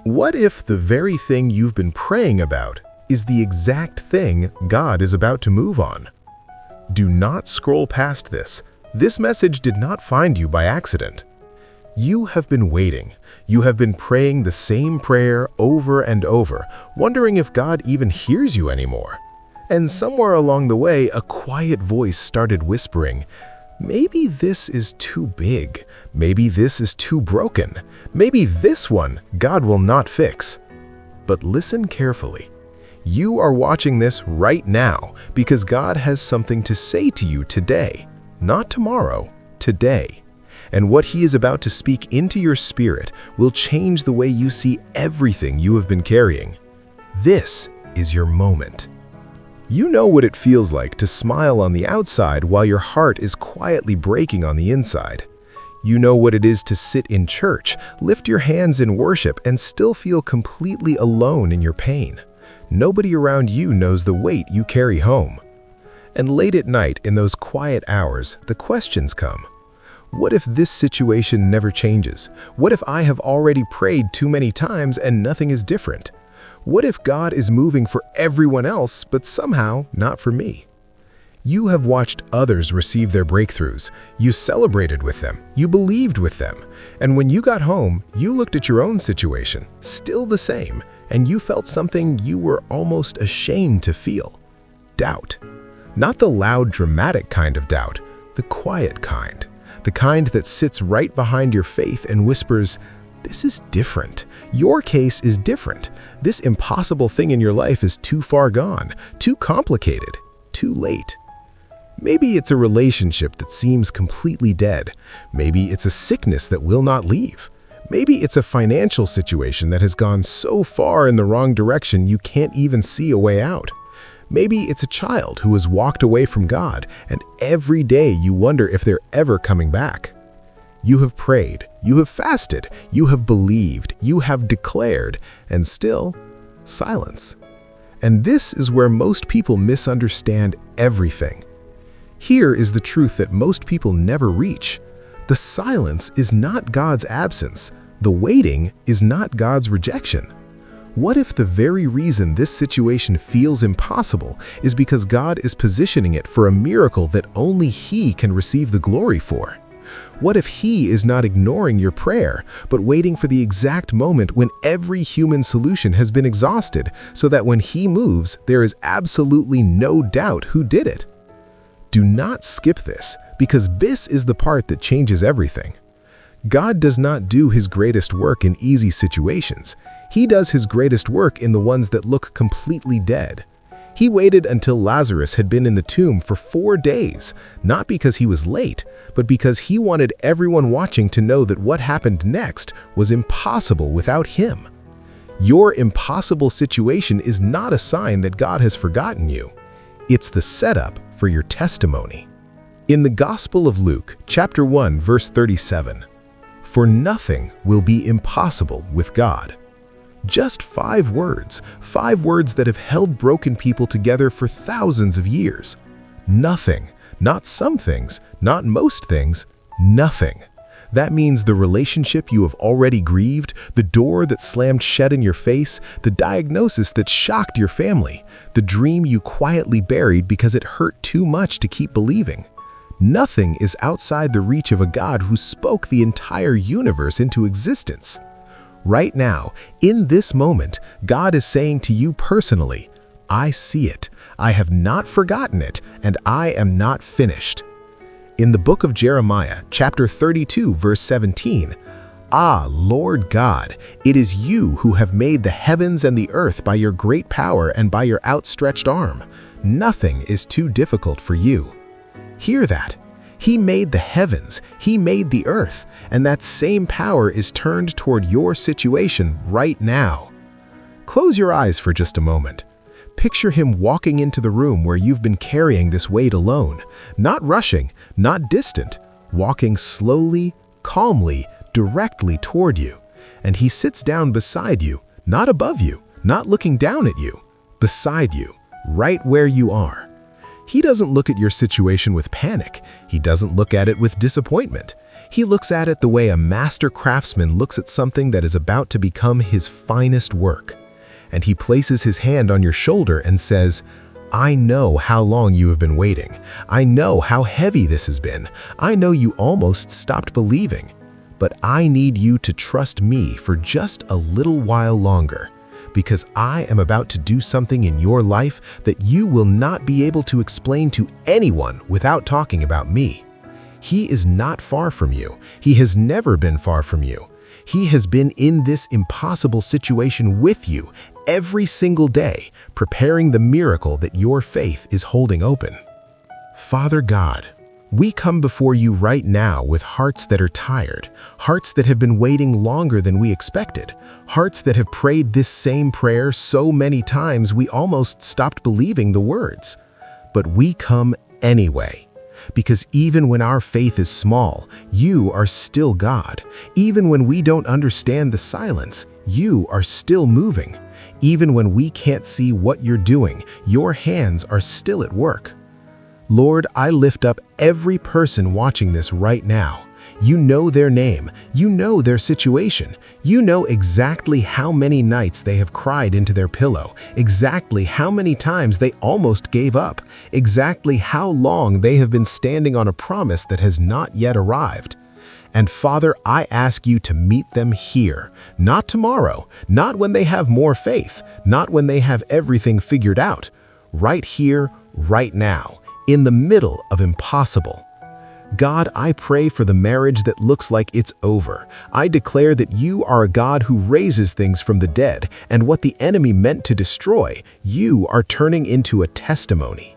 What if the very thing you've been praying about is the exact thing God is about to move on? Do not scroll past this. This message did not find you by accident. You have been waiting. You have been praying the same prayer over and over, wondering if God even hears you anymore. And somewhere along the way, a quiet voice started whispering, maybe this is too big. Maybe this is too broken. Maybe this one God will not fix. But listen carefully. You are watching this right now because God has something to say to you today, not tomorrow, today. And what He is about to speak into your spirit will change the way you see everything you have been carrying. This is your moment. You know what it feels like to smile on the outside while your heart is quietly breaking on the inside. You know what it is to sit in church, lift your hands in worship, and still feel completely alone in your pain. Nobody around you knows the weight you carry home. And late at night, in those quiet hours, the questions come. What if this situation never changes? What if I have already prayed too many times and nothing is different? What if God is moving for everyone else, but somehow not for me? You have watched others receive their breakthroughs. You celebrated with them. You believed with them. And when you got home, you looked at your own situation, still the same, and you felt something you were almost ashamed to feel. Doubt. Not the loud, dramatic kind of doubt, the quiet kind. The kind that sits right behind your faith and whispers, this is different. Your case is different. This impossible thing in your life is too far gone, too complicated, too late. Maybe it's a relationship that seems completely dead. Maybe it's a sickness that will not leave. Maybe it's a financial situation that has gone so far in the wrong direction you can't even see a way out. Maybe it's a child who has walked away from God, and every day you wonder if they're ever coming back. You have prayed, you have fasted, you have believed, you have declared, and still, silence. And this is where most people misunderstand everything. Here is the truth that most people never reach. The silence is not God's absence. The waiting is not God's rejection. What if the very reason this situation feels impossible is because God is positioning it for a miracle that only He can receive the glory for? What if He is not ignoring your prayer, but waiting for the exact moment when every human solution has been exhausted, so that when He moves, there is absolutely no doubt who did it? Do not skip this, because this is the part that changes everything. God does not do His greatest work in easy situations. He does His greatest work in the ones that look completely dead. He waited until Lazarus had been in the tomb for 4 days, not because he was late, but because He wanted everyone watching to know that what happened next was impossible without Him. Your impossible situation is not a sign that God has forgotten you. It's the setup for your testimony. In the Gospel of Luke, chapter 1, verse 37, "For nothing will be impossible with God." Just 5 words that have held broken people together for thousands of years. Nothing, not some things, not most things, nothing. That means the relationship you have already grieved, the door that slammed shut in your face, the diagnosis that shocked your family, the dream you quietly buried because it hurt too much to keep believing. Nothing is outside the reach of a God who spoke the entire universe into existence. Right now, in this moment, God is saying to you personally, I see it, I have not forgotten it, and I am not finished. In the book of Jeremiah, chapter 32, verse 17, "Ah, Lord God, it is you who have made the heavens and the earth by your great power and by your outstretched arm. Nothing is too difficult for you." Hear that. He made the heavens, He made the earth, and that same power is turned toward your situation right now. Close your eyes for just a moment. Picture Him walking into the room where you've been carrying this weight alone, not rushing, not distant, walking slowly, calmly, directly toward you. And He sits down beside you, not above you, not looking down at you, beside you, right where you are. He doesn't look at your situation with panic. He doesn't look at it with disappointment. He looks at it the way a master craftsman looks at something that is about to become his finest work. And he places his hand on your shoulder and says, I know how long you have been waiting. I know how heavy this has been. I know you almost stopped believing. But I need you to trust me for just a little while longer, because I am about to do something in your life that you will not be able to explain to anyone without talking about me. He is not far from you. He has never been far from you. He has been in this impossible situation with you every single day, preparing the miracle that your faith is holding open. Father God, we come before you right now with hearts that are tired, hearts that have been waiting longer than we expected, hearts that have prayed this same prayer so many times we almost stopped believing the words. But we come anyway. Because even when our faith is small, you are still God. Even when we don't understand the silence, you are still moving. Even when we can't see what you're doing, your hands are still at work. Lord, I lift up every person watching this right now. You know their name. You know their situation. You know exactly how many nights they have cried into their pillow, exactly how many times they almost gave up, exactly how long they have been standing on a promise that has not yet arrived. And Father, I ask you to meet them here, not tomorrow, not when they have more faith, not when they have everything figured out, right here, right now, in the middle of impossible. God, I pray for the marriage that looks like it's over. I declare that you are a God who raises things from the dead, and what the enemy meant to destroy, you are turning into a testimony.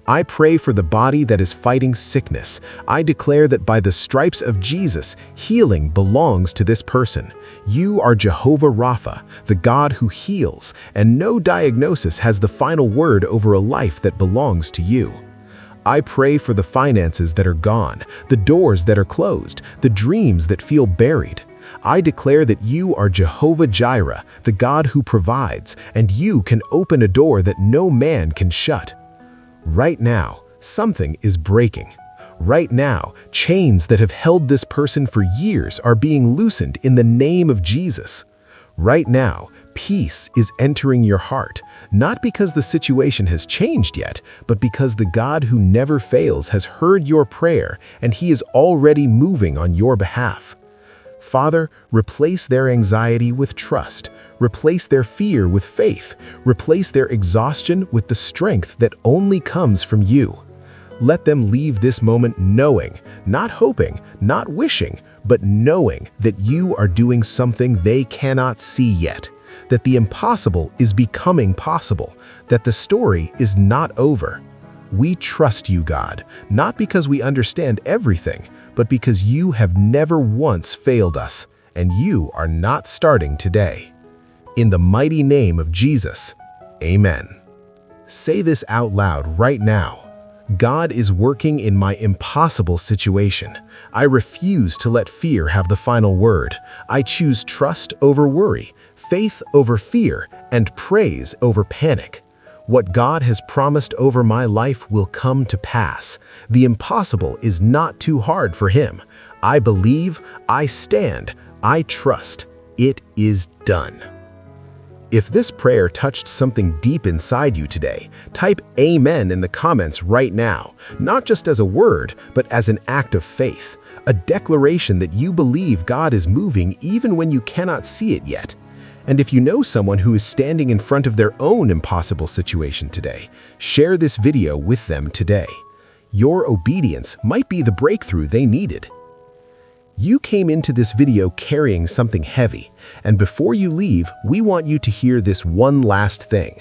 I pray for the body that is fighting sickness. I declare that by the stripes of Jesus, healing belongs to this person. You are Jehovah Rapha, the God who heals, and no diagnosis has the final word over a life that belongs to you. I pray for the finances that are gone, the doors that are closed, the dreams that feel buried. I declare that you are Jehovah Jireh, the God who provides, and you can open a door that no man can shut. Right now, something is breaking. Right now, chains that have held this person for years are being loosened in the name of Jesus. Right now, peace is entering your heart, not because the situation has changed yet, but because the God who never fails has heard your prayer and He is already moving on your behalf. Father, replace their anxiety with trust, replace their fear with faith, replace their exhaustion with the strength that only comes from you. Let them leave this moment knowing, not hoping, not wishing, but knowing that you are doing something they cannot see yet, that the impossible is becoming possible, that the story is not over. We trust you, God, not because we understand everything, but because you have never once failed us, and you are not starting today. In the mighty name of Jesus, amen. Say this out loud right now. God is working in my impossible situation. I refuse to let fear have the final word. I choose trust over worry, faith over fear, and praise over panic. What God has promised over my life will come to pass. The impossible is not too hard for Him. I believe, I stand, I trust. It is done. If this prayer touched something deep inside you today, type Amen in the comments right now, not just as a word, but as an act of faith, a declaration that you believe God is moving even when you cannot see it yet. And if you know someone who is standing in front of their own impossible situation today, share this video with them today. Your obedience might be the breakthrough they needed. You came into this video carrying something heavy, and before you leave, we want you to hear this one last thing.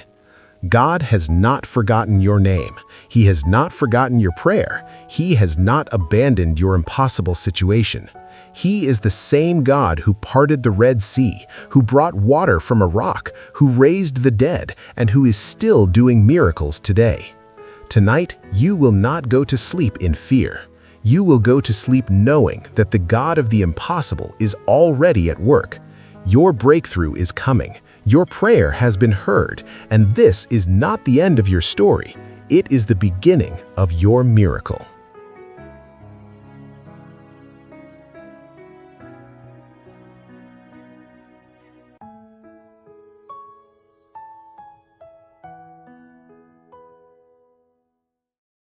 God has not forgotten your name. He has not forgotten your prayer. He has not abandoned your impossible situation. He is the same God who parted the Red Sea, who brought water from a rock, who raised the dead, and who is still doing miracles today. Tonight, you will not go to sleep in fear. You will go to sleep knowing that the God of the impossible is already at work. Your breakthrough is coming. Your prayer has been heard, and this is not the end of your story. It is the beginning of your miracle.